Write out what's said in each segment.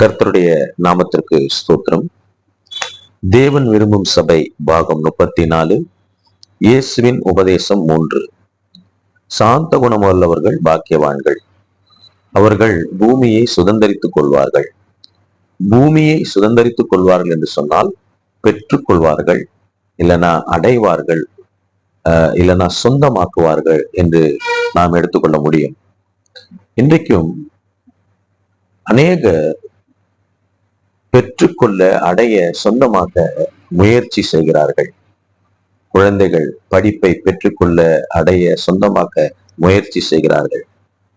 கர்த்தருடைய நாமத்திற்கு ஸ்தோத்திரம். தேவன் விரும்பும் சபை பாகம் 34. இயேசுவின் உபதேசம் 3. சாந்த குணமுள்ளவர்கள் பாக்கியவான்கள், அவர்கள் பூமியை சுதந்தரித்துக் கொள்வார்கள். பூமியை சுதந்தரித்துக் கொள்வார்கள் என்று சொன்னால் பெற்றுக் கொள்வார்கள், இல்லைனா அடைவார்கள், இல்லைனா சொந்தமாக்குவார்கள் என்று நாம் எடுத்துக்கொள்ள முடியும். இன்றைக்கும் அநேக பெற்றுக்கொள்ள, அடைய, சொந்தமாக்க முயற்சி செய்கிறார்கள். குழந்தைகள் படிப்பை பெற்றுக்கொள்ள, அடைய, சொந்தமாக்க முயற்சி செய்கிறார்கள்.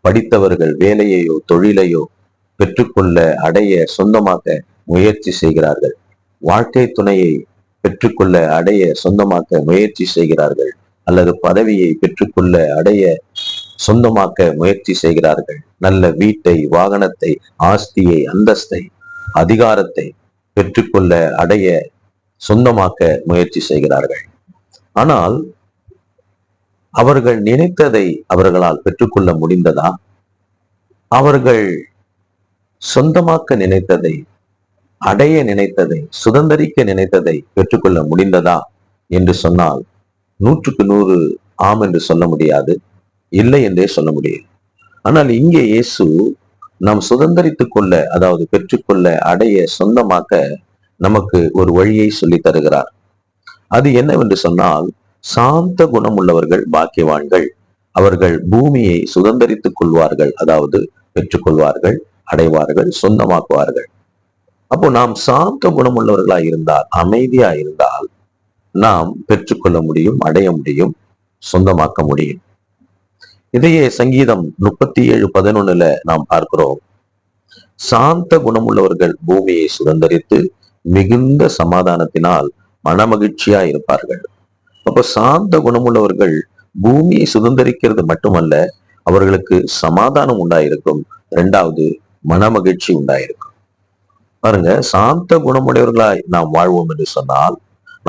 படித்தவர்கள் வேலையையோ தொழிலையோ பெற்றுக்கொள்ள, அடைய, சொந்தமாக்க முயற்சி செய்கிறார்கள். வாழ்க்கை துணையை பெற்றுக்கொள்ள, அடைய, சொந்தமாக்க முயற்சி செய்கிறார்கள். அல்லது பதவியை பெற்றுக்கொள்ள, அடைய, சொந்தமாக்க முயற்சி செய்கிறார்கள். நல்ல வீட்டை, வாகனத்தை, ஆஸ்தியை, அந்தஸ்தை, அதிகாரத்தை பெற்றுக்கொள்ள, அடைய, சொந்தமாக்க முயற்சி செய்கிறார்கள். ஆனால் அவர்கள் நினைத்ததை அவர்களால் பெற்றுக்கொள்ள முடிந்ததா? அவர்கள் சொந்தமாக்க நினைத்ததை, அடைய நினைத்ததை, சுதந்திரிக்க நினைத்ததை பெற்றுக்கொள்ள முடிந்ததா என்று சொன்னால் 100க்கு 100 ஆம் என்று சொல்ல முடியாது, இல்லை என்றே சொல்ல முடியும். ஆனால் இங்கே இயேசு நாம் சுதந்திரித்துக் கொள்ள, அதாவது பெற்றுக்கொள்ள, அடைய, சொந்தமாக்க நமக்கு ஒரு வழியை சொல்லி தருகிறார். அது என்னவென்று சொன்னால், சாந்த குணம் உள்ளவர்கள் பாக்கியவான்கள், அவர்கள் பூமியை சுதந்திரித்துக் கொள்வார்கள், அதாவது பெற்றுக்கொள்வார்கள், அடைவார்கள், சொந்தமாக்குவார்கள். அப்போ நாம் சாந்த குணம் உள்ளவர்களா இருந்தால், அமைதியா இருந்தால் நாம் பெற்றுக்கொள்ள முடியும், அடைய முடியும், சொந்தமாக்க முடியும். இதையே சங்கீதம் 37:11 நாம் பார்க்கிறோம். சாந்த குணமுள்ளவர்கள் பூமியை சுதந்திரித்து மிகுந்த சமாதானத்தினால் மனமகிழ்ச்சியா இருப்பார்கள். அப்ப சாந்த குணமுள்ளவர்கள் பூமியை சுதந்திரிக்கிறது மட்டுமல்ல, அவர்களுக்கு சமாதானம் உண்டாயிருக்கும், இரண்டாவது மனமகிழ்ச்சி உண்டாயிருக்கும். பாருங்க, சாந்த குணமுடையவர்களாய் நாம் வாழ்வோம் என்று சொன்னால்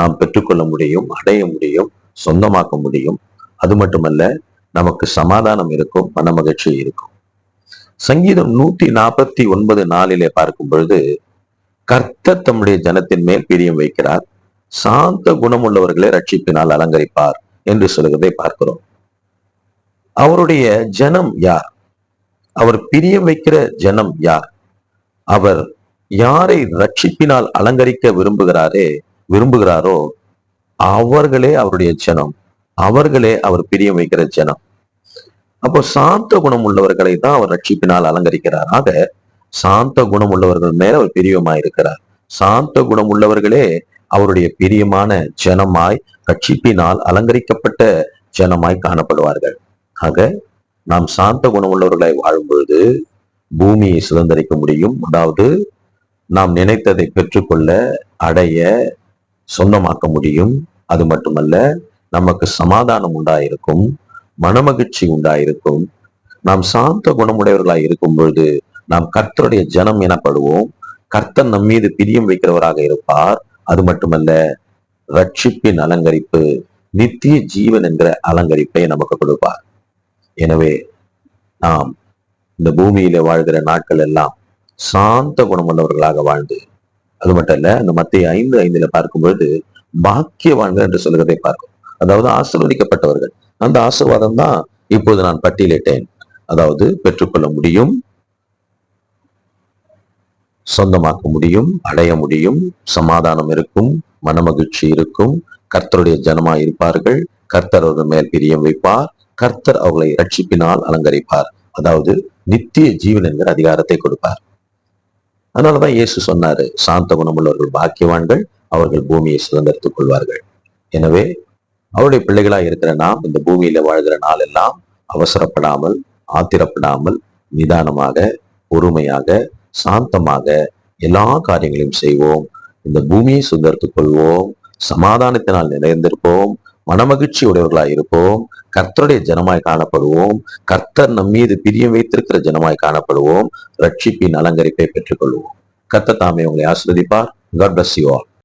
நாம் பெற்றுக்கொள்ள முடியும், அடைய முடியும், சொந்தமாக்க முடியும். அது மட்டுமல்ல, நமக்கு சமாதானம் இருக்கும், மனமகிழ்ச்சி இருக்கும். சங்கீதம் 149:4 பார்க்கும் பொழுது, கர்த்தர் தம்முடைய ஜனத்தின் மேல் பிரியம் வைக்கிறார், சாந்த குணமுள்ளவர்களை ரட்சிப்பினால் அலங்கரிப்பார் என்று சொல்கிறதை பார்க்கிறோம். அவருடைய ஜனம் யார்? அவர் பிரியம் வைக்கிற ஜனம் யார்? அவர் யாரை ரட்சிப்பினால் அலங்கரிக்க விரும்புகிறாரோ அவர்களே அவருடைய ஜனம், அவர்களே அவர் பிரியம் வைக்கிற ஜனம். அப்போ சாந்த குணம் உள்ளவர்களை தான் அவர் ரட்சிப்பினால் அலங்கரிக்கிறார். ஆக சாந்த குணம் உள்ளவர்கள் மேல அவர் பிரியமாயிருக்கிறார். சாந்த குணம் உள்ளவர்களே அவருடைய பிரியமான ஜனமாய், ரட்சிப்பினால் அலங்கரிக்கப்பட்ட ஜனமாய் காணப்படுவார்கள். ஆக நாம் சாந்த குணம் உள்ளவர்களை வாழும் பொழுது பூமியை சுதந்திரிக்க முடியும், அதாவது நாம் நினைத்ததை பெற்றுக்கொள்ள, அடைய, சொந்தமாக்க முடியும். அது மட்டுமல்ல, நமக்கு சமாதானம் உண்டாயிருக்கும், மனமகிழ்ச்சி உண்டாயிருக்கும். நாம் சாந்த குணமுடையவர்களாய் இருக்கும் பொழுது நாம் கர்த்தருடைய ஜனம் எனப்படுவோம். கர்த்தர் நம் மீது பிரியம் வைக்கிறவராக இருப்பார். அது மட்டுமல்ல, ரட்சிப்பின் அலங்கரிப்பு, நித்திய ஜீவன் என்கிற அலங்கரிப்பை நமக்கு கொடுப்பார். எனவே நாம் இந்த பூமியில வாழ்கிற நாட்கள் எல்லாம் சாந்த குணமுள்ளவர்களாக வாழ்ந்து, அது மட்டும் இல்ல, அந்த மத்திய 5:5 பார்க்கும் பொழுது பாக்கியவான்கள் என்று சொல்கிறதை பார்க்கும். அதாவது ஆசீர்வதிக்கப்பட்டவர்கள். அந்த ஆசீர்வாதம் தான் இப்போது நான் பட்டியலிட்டேன். அதாவது பெற்றுக்கொள்ள முடியும், சொந்தமாக்க முடியும், அடைய முடியும், சமாதானம் இருக்கும், மனமகிழ்ச்சி இருக்கும், கர்த்தருடைய ஜனமாய் இருப்பார்கள், கர்த்தர் அவர்கள் மேல் பிரியம் வைப்பார், கர்த்தர் அவர்களை ரட்சிப்பினால் அலங்கரிப்பார், அதாவது நித்திய ஜீவன் என்கிற அதிகாரத்தை கொடுப்பார். அதனாலதான் இயேசு சொன்னாரு, சாந்த குணமுள்ளவர்கள் பாக்கியவான்கள், அவர்கள் பூமியை சுதந்திரித்துக் கொள்வார்கள். எனவே அவருடைய பிள்ளைகளாய் இருக்கிற நாம் இந்த பூமியில வாழ்கிற நாள் எல்லாம் அவசரப்படாமல், ஆத்திரப்படாமல், நிதானமாக, பொறுமையாக, சாந்தமாக எல்லா காரியங்களையும் செய்வோம். இந்த பூமியை சுதந்திரித்துக் கொள்வோம், சமாதானத்தினால் நிறைந்திருப்போம், மனமகிழ்ச்சி உடையவர்களாய் இருப்போம், கர்த்தருடைய ஜனமாய் காணப்படுவோம், கர்த்தர் நம் மீது பிரியம் வைத்திருக்கிற ஜனமாய் காணப்படுவோம், ரட்சிப்பின் அலங்கரிப்பை பெற்றுக் கொள்வோம். கர்த்தர் தாமே உங்களை ஆசீர்வதிப்பார். God bless you all.